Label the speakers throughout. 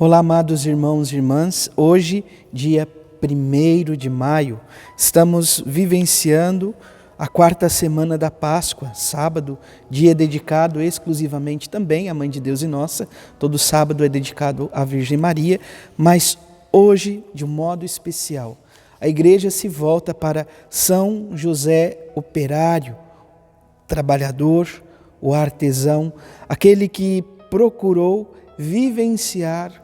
Speaker 1: Olá, amados irmãos e irmãs. Hoje, dia 1º de maio, estamos vivenciando a 4ª semana da Páscoa, sábado, dia dedicado exclusivamente também à Mãe de Deus e Nossa. Todo sábado é dedicado à Virgem Maria, mas hoje, de um modo especial, a igreja se volta para São José operário, trabalhador, o artesão, aquele que procurou vivenciar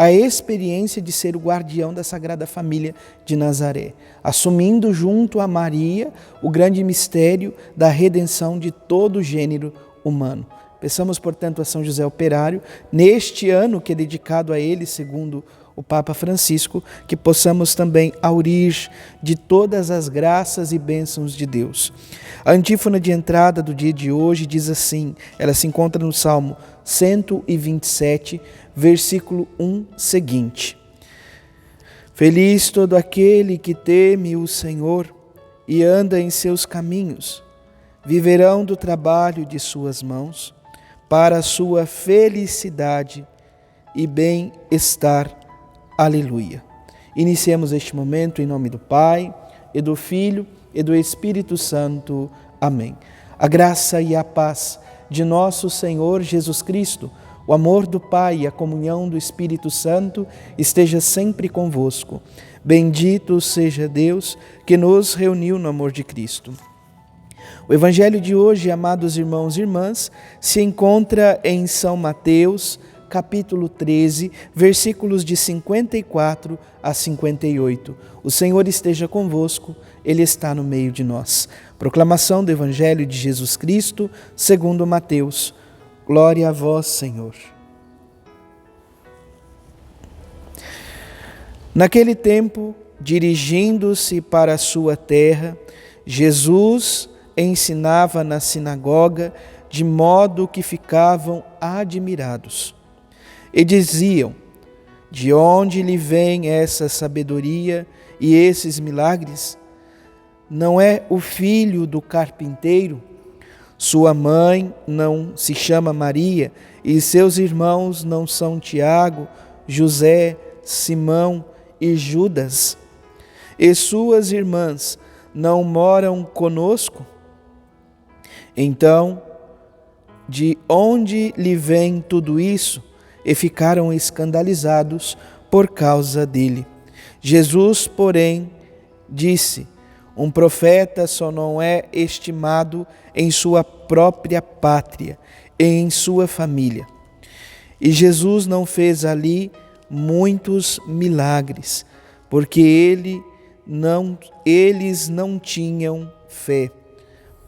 Speaker 1: a experiência de ser o guardião da Sagrada Família de Nazaré, assumindo junto a Maria o grande mistério da redenção de todo o gênero humano. Peçamos, portanto, a São José Operário, neste ano que é dedicado a ele, segundo o Papa Francisco, que possamos também aurir de todas as graças e bênçãos de Deus. A antífona de entrada do dia de hoje diz assim, ela se encontra no Salmo 127, versículo 1 seguinte. Feliz todo aquele que teme o Senhor e anda em seus caminhos, viverão do trabalho de suas mãos, para a sua felicidade e bem-estar. Aleluia. Iniciemos este momento em nome do Pai, e do Filho, e do Espírito Santo. Amém. A graça e a paz de nosso Senhor Jesus Cristo, o amor do Pai e a comunhão do Espírito Santo esteja sempre convosco. Bendito seja Deus que nos reuniu no amor de Cristo. O Evangelho de hoje, amados irmãos e irmãs, se encontra em São Mateus, capítulo 13, versículos de 54 a 58. O Senhor esteja convosco, Ele está no meio de nós. Proclamação do Evangelho de Jesus Cristo, segundo Mateus. Glória a vós, Senhor. Naquele tempo, dirigindo-se para a sua terra, Jesus ensinava na sinagoga, de modo que ficavam admirados. E diziam: de onde lhe vem essa sabedoria e esses milagres? Não é o filho do carpinteiro? Sua mãe não se chama Maria e seus irmãos não são Tiago, José, Simão e Judas? E suas irmãs não moram conosco? Então, de onde lhe vem tudo isso? E ficaram escandalizados por causa dele. Jesus, porém, disse: um profeta só não é estimado em sua própria pátria e em sua família. E Jesus não fez ali muitos milagres, porque eles não tinham fé.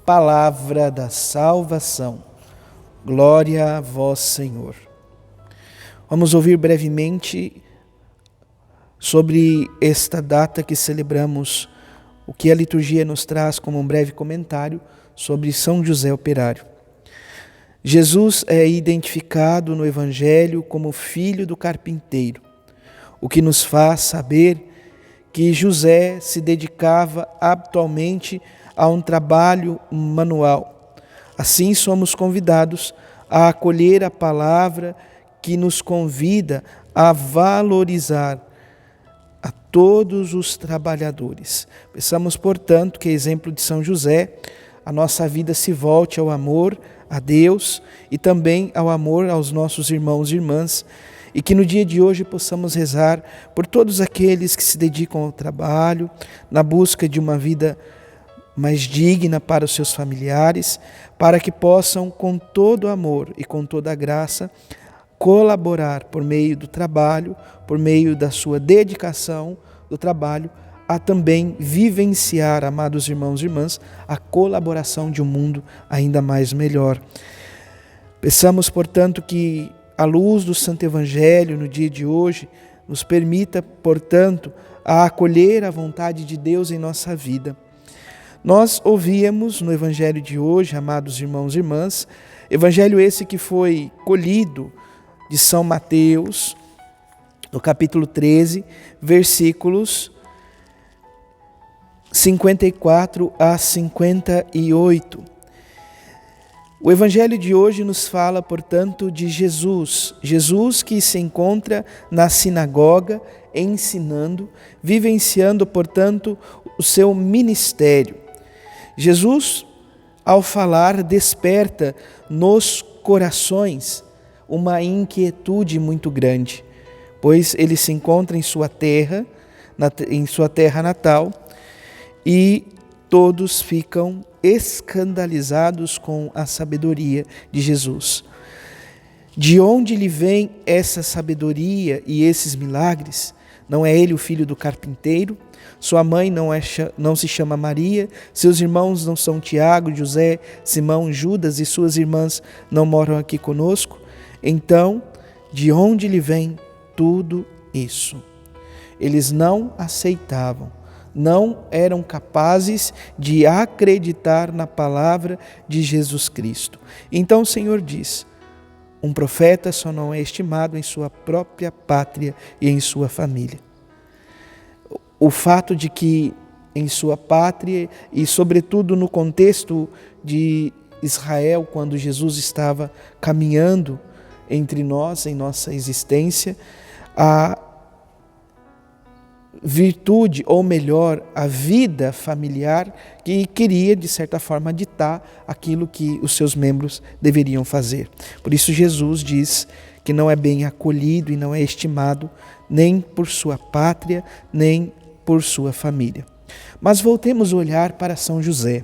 Speaker 1: Palavra da salvação. Glória a vós, Senhor. Vamos ouvir brevemente sobre esta data que celebramos, o que a liturgia nos traz como um breve comentário sobre São José Operário. Jesus é identificado no Evangelho como filho do carpinteiro, o que nos faz saber que José se dedicava habitualmente a um trabalho manual. Assim, somos convidados a acolher a palavra que nos convida a valorizar a todos os trabalhadores. Peçamos, portanto, que, exemplo de São José, a nossa vida se volte ao amor a Deus e também ao amor aos nossos irmãos e irmãs, e que no dia de hoje possamos rezar por todos aqueles que se dedicam ao trabalho, na busca de uma vida mais digna para os seus familiares, para que possam, com todo amor e com toda a graça, colaborar por meio do trabalho, por meio da sua dedicação do trabalho, a também vivenciar, amados irmãos e irmãs, a colaboração de um mundo ainda mais melhor. Peçamos, portanto, que a luz do Santo Evangelho no dia de hoje nos permita, portanto, a acolher a vontade de Deus em nossa vida. Nós ouvíamos no Evangelho de hoje, amados irmãos e irmãs, Evangelho esse que foi colhido de São Mateus, no capítulo 13, versículos 54 a 58. O Evangelho de hoje nos fala, portanto, de Jesus. Jesus que se encontra na sinagoga, ensinando, vivenciando, portanto, o seu ministério. Jesus, ao falar, desperta nos corações uma inquietude muito grande, pois ele se encontra em sua terra natal, e todos ficam escandalizados com a sabedoria de Jesus. De onde lhe vem essa sabedoria e esses milagres? Não é ele o filho do carpinteiro? Sua mãe não se chama Maria? Seus irmãos não são Tiago, José, Simão, Judas e suas irmãs não moram aqui conosco? Então, de onde lhe vem tudo isso? Eles não aceitavam, não eram capazes de acreditar na palavra de Jesus Cristo. Então o Senhor diz: um profeta só não é estimado em sua própria pátria e em sua família. O fato de que em sua pátria e sobretudo no contexto de Israel, quando Jesus estava caminhando entre nós, em nossa existência, a virtude, ou melhor, a vida familiar que queria, de certa forma, ditar aquilo que os seus membros deveriam fazer. Por isso Jesus diz que não é bem acolhido e não é estimado nem por sua pátria, nem por sua família. Mas voltemos a olhar para São José.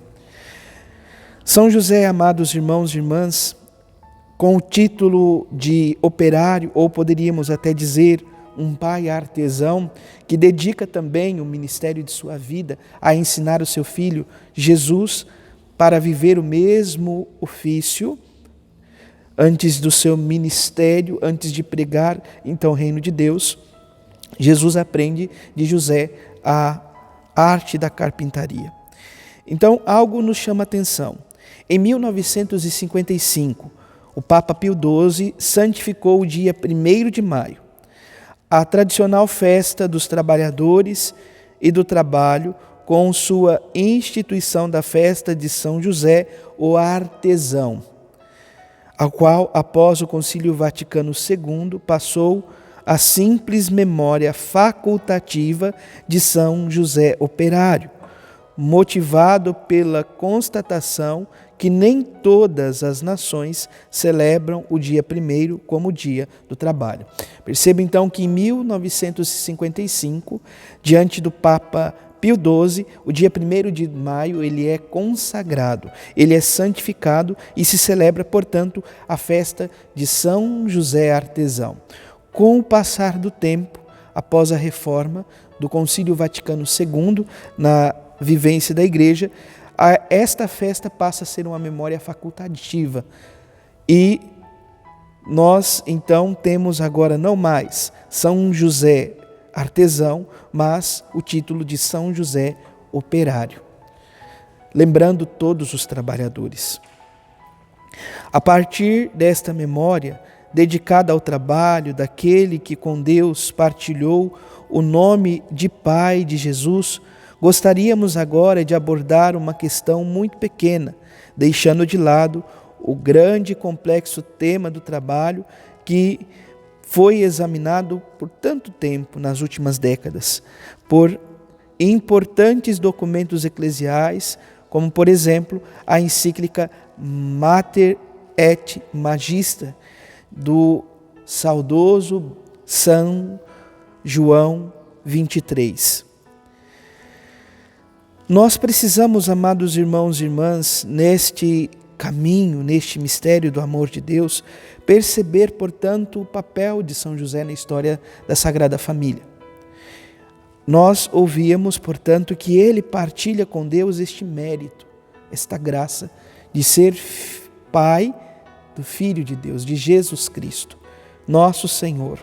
Speaker 1: São José, amados irmãos e irmãs, com o título de operário, ou poderíamos até dizer um pai artesão, que dedica também o ministério de sua vida a ensinar o seu filho Jesus para viver o mesmo ofício antes do seu ministério, antes de pregar então o reino de Deus. Jesus aprende de José a arte da carpintaria. Então algo nos chama a atenção. Em 1955, o Papa Pio XII santificou o dia 1º de maio, a tradicional festa dos trabalhadores e do trabalho, com sua instituição da festa de São José, o artesão, a qual, após o Concílio Vaticano II, passou a simples memória facultativa de São José operário, motivado pela constatação que nem todas as nações celebram o dia 1º como o dia do trabalho. Perceba então que em 1955, diante do Papa Pio XII, o dia 1º de maio ele é consagrado, ele é santificado e se celebra, portanto, a festa de São José artesão. Com o passar do tempo, após a reforma do Concílio Vaticano II, na vivência da Igreja, esta festa passa a ser uma memória facultativa. E nós, então, temos agora não mais São José artesão, mas o título de São José operário, lembrando todos os trabalhadores. A partir desta memória, dedicada ao trabalho daquele que com Deus partilhou o nome de Pai de Jesus, gostaríamos agora de abordar uma questão muito pequena, deixando de lado o grande e complexo tema do trabalho que foi examinado por tanto tempo nas últimas décadas, por importantes documentos eclesiais, como, por exemplo, a encíclica Mater et Magister, do saudoso São João 23. Nós precisamos, amados irmãos e irmãs, neste caminho, neste mistério do amor de Deus, perceber, portanto, o papel de São José na história da Sagrada Família. Nós ouvíamos, portanto, que ele partilha com Deus este mérito, esta graça de ser pai do Filho de Deus, de Jesus Cristo, nosso Senhor.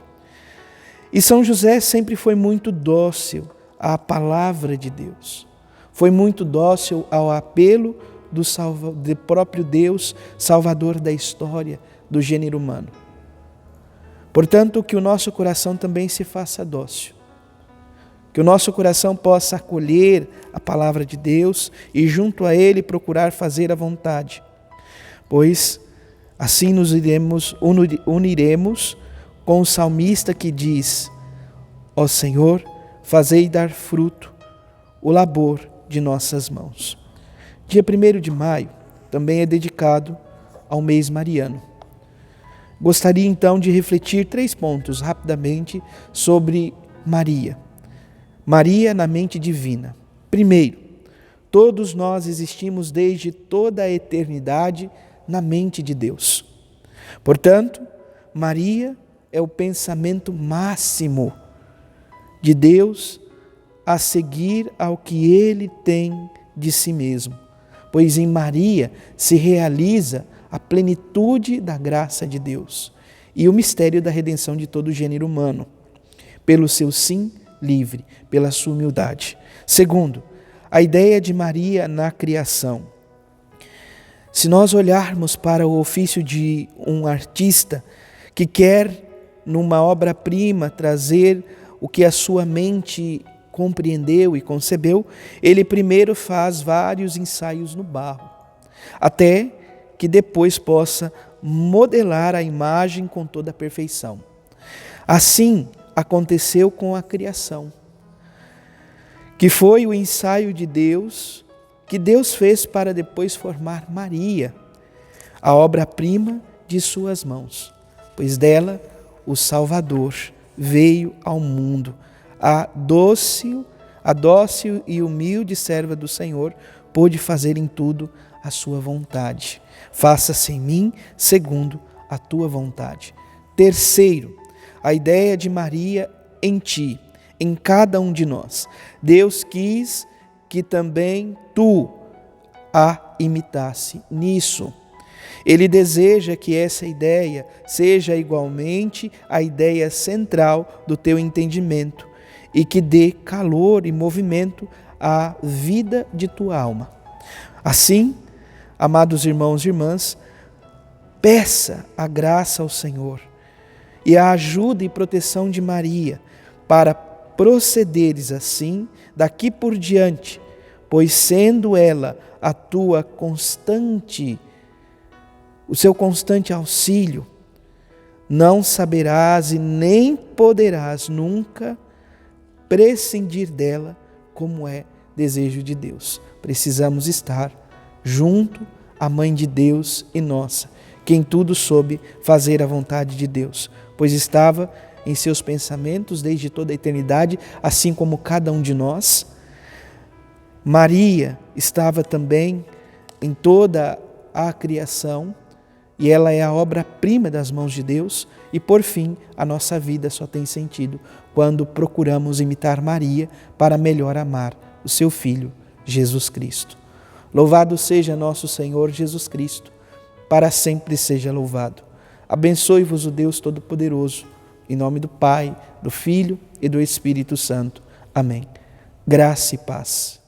Speaker 1: E São José sempre foi muito dócil à palavra de Deus. Foi muito dócil ao apelo do próprio Deus, Salvador da história, do gênero humano. Portanto, que o nosso coração também se faça dócil. Que o nosso coração possa acolher a palavra de Deus e junto a Ele procurar fazer a vontade. pois assim nos uniremos com o salmista que diz: ó Senhor, fazei dar fruto o labor de nossas mãos. Dia 1º de maio também é dedicado ao mês mariano. Gostaria então de refletir 3 pontos rapidamente sobre Maria. Maria na mente divina. Primeiro, todos nós existimos desde toda a eternidade na mente de Deus. Portanto, Maria é o pensamento máximo de Deus a seguir ao que Ele tem de si mesmo, pois em Maria se realiza a plenitude da graça de Deus e o mistério da redenção de todo o gênero humano, pelo seu sim livre, pela sua humildade. Segundo, a ideia de Maria na criação. Se nós olharmos para o ofício de um artista que quer, numa obra-prima, trazer o que a sua mente compreendeu e concebeu, ele primeiro faz vários ensaios no barro, até que depois possa modelar a imagem com toda a perfeição. Assim aconteceu com a criação, que foi o ensaio de Deus, que Deus fez para depois formar Maria, a obra-prima de suas mãos, pois dela o Salvador veio ao mundo. A dócil e humilde serva do Senhor pôde fazer em tudo a sua vontade. Faça-se em mim segundo a tua vontade. Terceiro, a ideia de Maria em ti, em cada um de nós. Deus quis que também tu a imitasse nisso. Ele deseja que essa ideia seja igualmente a ideia central do teu entendimento e que dê calor e movimento à vida de tua alma. Assim, amados irmãos e irmãs, peça a graça ao Senhor e a ajuda e proteção de Maria para procederes assim daqui por diante, pois sendo ela a tua constante, o seu constante auxílio, não saberás e nem poderás nunca prescindir dela, como é desejo de Deus. Precisamos estar junto à Mãe de Deus e nossa, que em tudo soube fazer a vontade de Deus, pois estava em seus pensamentos desde toda a eternidade, assim como cada um de nós. Maria estava também em toda a criação, e ela é a obra-prima das mãos de Deus, e por fim, a nossa vida só tem sentido quando procuramos imitar Maria para melhor amar o seu Filho, Jesus Cristo. Louvado seja nosso Senhor Jesus Cristo, para sempre seja louvado. Abençoe-vos o Deus Todo-Poderoso, em nome do Pai, do Filho e do Espírito Santo. Amém. Graça e paz.